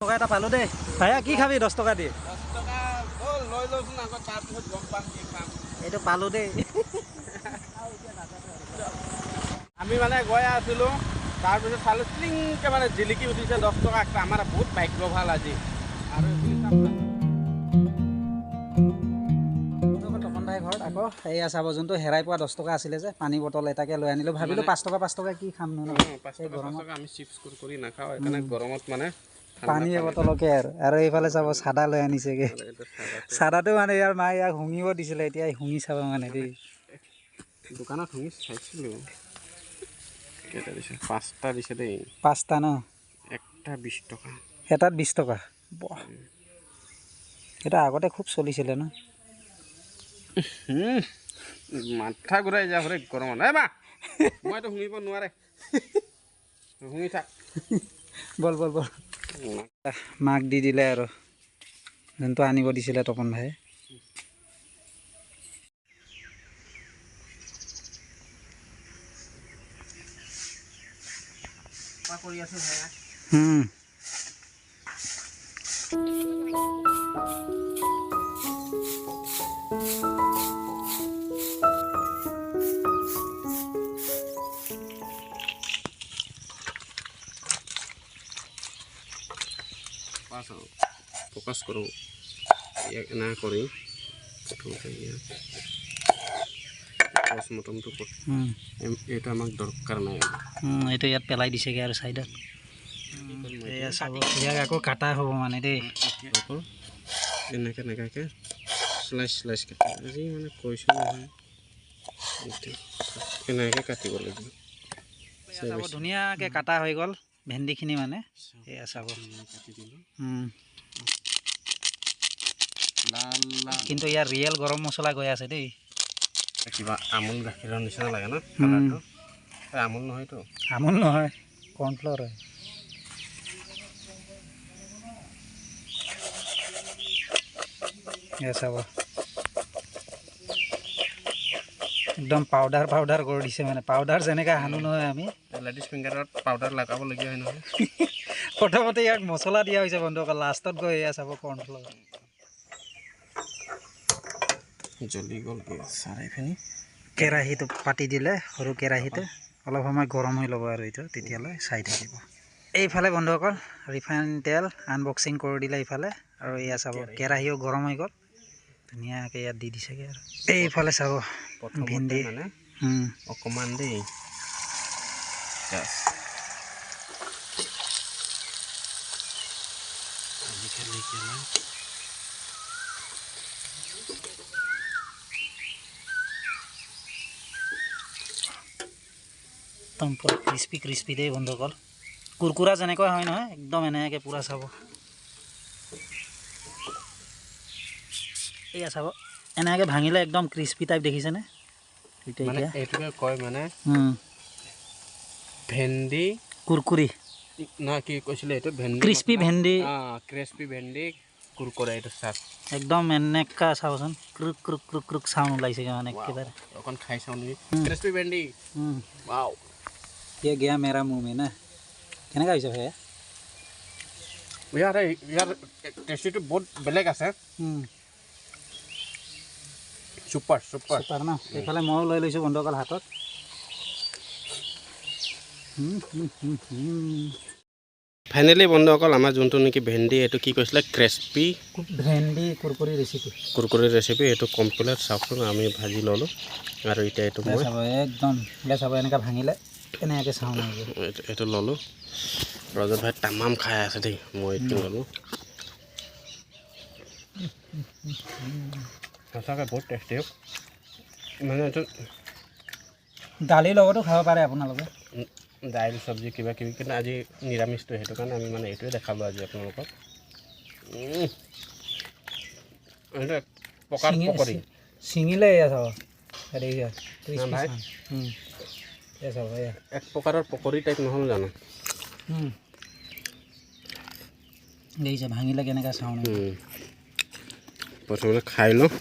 টকা এটা পালো দেই ভাইয়া কি খাবি 10 টকা দিয়ে 10 টকা বল লৈ লওঁচোন আকৌ তাৰপিছত গম পাম কি খাম এইটো পালো দেই আমি মানে গৈ আছিলোঁ তাৰপিছত চালোঁ ক্লিংকৈ মানে জিলিকি উঠিছে 10 টকা একটা আমাৰ বহুত ভাগ্য ভাল আজি আৰু তপন ভাই ঘৰত আকৌ এয়া চাব যোনটো হেৰাই পোৱা 10 টকা আছিলে যে পানী বটল এটাকে লৈ আনিলোঁ ভাবিলোঁ 5 টকা কি খাম ন 5 টকা আমি চিপছ কুৰকুৰি নাখাওঁ সেইকাৰণে গৰমত মানে পানী বটলকে আৰু এইফালে চাব চাদা লৈ আনিছেগে চাদাটো মানে ইয়াৰ মায়ে ইয়াক শুঙিব দিছিলে এতিয়া শুঙি চাব মানে দেই দোকানত শুঙি চাইছিলোঁ কেইটা দিছে 5টা দিছে দেই 5টা ন একটা 20 টকা এটাত 20 টকা এটা আগতে খুব চলিছিলে ন মাথা ঘূৰাই যা হৰে গৰমত এই মা মইতো শুঙিব নোৱাৰে শুঙি থাক বল মাক দি দিলে আৰু যোনটো আনিব দিছিলে তপন ভাই কৰি আছো ভাইয়া ফোকাস কৰো না কৰি মটমটো এইটো আমাক দৰকাৰ নাই এইটো ইয়াত পেলাই দিছেগৈ আৰু চাইডত এয়া চাব ইয়াক আকৌ কাটা হ'ব মানে দেই আকৌ এনেকৈ এনেকুৱাকৈ স্লাইচ কাটি আজি মানে কৈছোঁ নহয় এনেকৈ কাটিব লাগিব চাব ধুনীয়াকৈ কাটা হৈ গ'ল ভেন্দিখিনি মানে এয়া চাব কাটি দিলোঁ কিন্তু ইয়াৰ ৰিয়েল গৰম মছলা গৈ আছে দেই কিবা আমুল গাখীৰৰ নিচিনা লাগে ন কালাৰটো আমুল নহয়তো আমুল নহয় কৰ্ণফ্ল'ৰ হয় এয়া চাব একদম পাউডাৰ কৰি দিছে মানে পাউডাৰ যেনেকৈ সানো নহয় আমি লেডিজ ফিংগাৰত পাউডাৰ লগাবলগীয়া হয় নহয় প্ৰথমতে ইয়াক মছলা দিয়া হৈছে বন্ধুসকল লাষ্টত গৈ এয়া চাব কৰ্ণফ্ল'ৰ জ্বলি গ'ল চাৰিখিনি কেৰাহীটো পাতি দিলে সৰু কেৰাহীটো অলপ সময় গৰম হৈ ল'ব আৰু এইটো তেতিয়ালৈ চাই থাকিব এইফালে বন্ধুসকল ৰিফাইন তেল আনবক্সিং কৰি দিলে এইফালে আৰু এয়া চাব কেৰাহীও গৰম হৈ গ'ল ধুনীয়াকৈ ইয়াত দি দিছেগৈ আৰু এইফালে চাব ভেন্দি মানে অকণমান দেই একদম পুৰা ক্ৰিস্পি দেই বন্ধুসকল কুৰকুৰা যেনেকুৱা হয় নহয় একদম এনেকৈ পুৰা চাব এয়া চাব এনেকৈ ভাঙিলে একদম ক্ৰিস্পি টাইপ দেখিছেনে এইটোকে কয় মানে ভেন্দি কুৰকুৰি নহয় কি কৈছিলে এইটো ভেন্দি ক্ৰিস্পি ভেন্দি কুৰকুৰা এইটো চাপ একদম এনেকা চাবচোন ক্ৰুক চাউণ্ড ওলাইছেগৈ মানে একেবাৰে অকণ খাই চাওঁ নেকি ক্ৰিস্পি ভেন্দি ৱাও ये गया मेरा मुंह में ना কেনেকা হৈছে ভাই ইয়াৰ টেষ্টিটো বহুত বেলেগ আছে ছুপাৰ ন এইফালে ময়ো লৈ লৈছোঁ বন্ধুসকল হাতত ফাইনেলি বন্ধুসকল আমাৰ যোনটো নেকি ভেন্দি এইটো কি কৈছিলে ক্ৰিস্পি ভেন্দি কুৰকুৰি ৰেচিপি এইটো কমপ্লিট চাওকচোন আমি ভাজি ল'লোঁ আৰু এতিয়া এইটো মই একদম চাব এনেকৈ ভাঙিলে এনেকৈ চাওঁ এইটো ল'লোঁ ৰজত ভাই তামাম খাই আছে দেই মই এইটো ল'লোঁ সঁচাকৈ বহুত টেষ্টি মানে এইটো দালিৰ লগতো খাব পাৰে আপোনালোকে দাইল চব্জি কিবা কিবি কিন্তু আজি নিৰামিষটো সেইটো কাৰণে আমি মানে এইটোৱে দেখালোঁ আজি আপোনালোকক পকাৰ পকৰি ছিঙিলে এয়া চাব ভাই এক প্ৰকাৰৰ পকৰি টাইপ নহ'ল জানো দেখিছে ভাঙিলে কেনেকৈ চাওঁ প্ৰথমতে খাই লওঁ